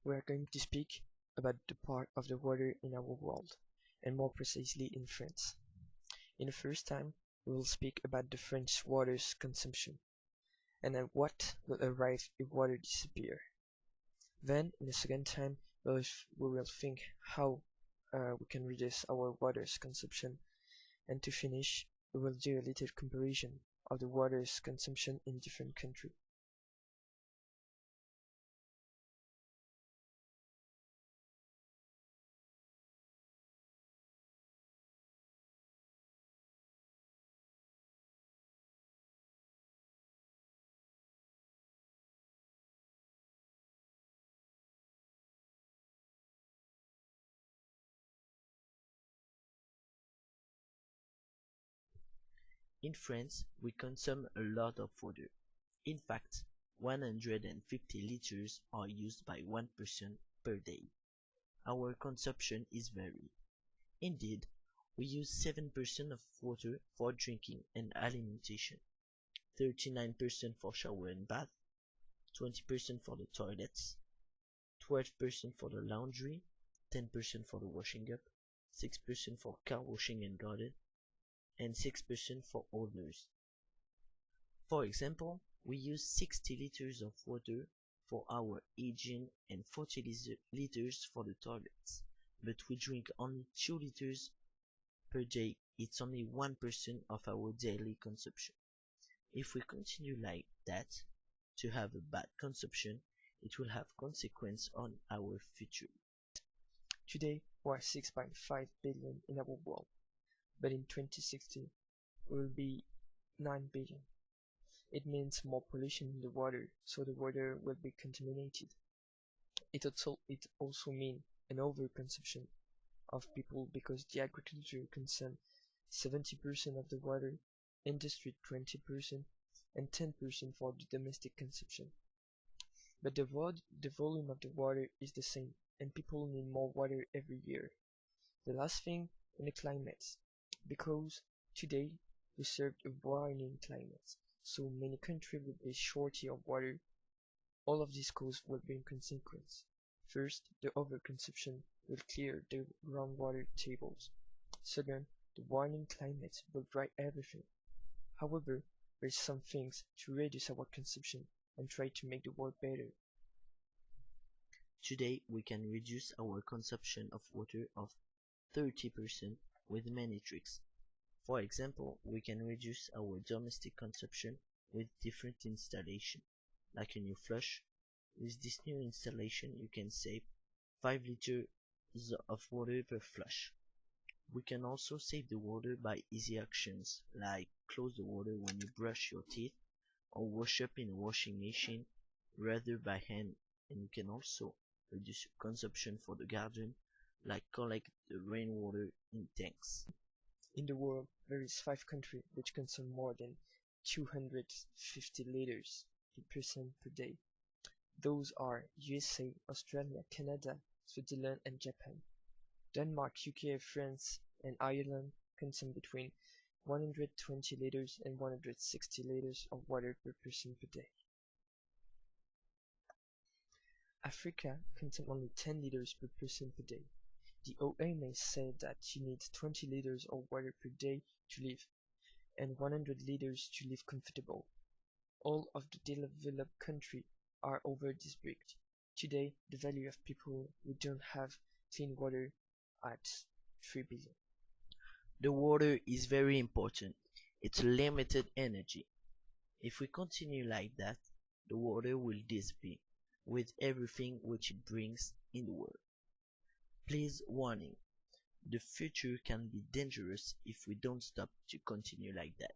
We are going to speak about the part of the water in our world, and more precisely in France. In the first time, we will speak about the French water's consumption, and at what will arrive if water disappear. Then, in the second time, we will think how we can reduce our water's consumption, and to finish, we will do a little comparison of the water's consumption in different countries. In France, we consume a lot of water. In fact, 150 liters are used by one person per day. Our consumption is varied. Indeed, we use 7% of water for drinking and alimentation, 39% for shower and bath, 20% for the toilets, 12% for the laundry, 10% for the washing up, 6% for car washing and garden, and 6% for others. For example, we use 60 liters of water for our hygiene and 40 liters for the toilets, but we drink only 2 liters per day. It's only 1% of our daily consumption. If we continue like that, to have a bad consumption, it will have consequence on our future. Today, we are 6.5 billion in our world, but in 2060, we will be 9 billion. It means more pollution in the water, so the water will be contaminated. It also means an overconsumption of people because the agriculture consumes 70% of the water, industry 20%, and 10% for the domestic consumption. But the volume of the water is the same, and people need more water every year. The last thing in the climate, because today we serve a warming climate, so many countries will be short of water. All of these causes will bring consequences. First, the overconsumption will clear the groundwater tables. Second, the warming climate will dry everything. However, there are some things to reduce our consumption and try to make the world better. Today, we can reduce our consumption of water of 30% with many tricks. For example, we can reduce our domestic consumption with different installation, like a new flush. With this new installation, you can save 5 liters of water per flush. We can also save the water by easy actions, like close the water when you brush your teeth, or wash up in a washing machine rather by hand, and you can also reduce your consumption for the garden, like collect the rainwater in tanks. In the world, there is 5 countries which consume more than 250 liters per person per day. Those are USA, Australia, Canada, Switzerland, and Japan. Denmark, UK, France, and Ireland consume between 120 liters and 160 liters of water per person per day. Africa consumes only 10 liters per person per day. The OMS said that you need 20 liters of water per day to live, and 100 liters to live comfortable. All of the developed countries are over this brick. Today, the value of people who don't have clean water at 3 billion. The water is very important. It's limited energy. If we continue like that, the water will disappear with everything which it brings in the world. Please warning, the future can be dangerous if we don't stop to continue like that.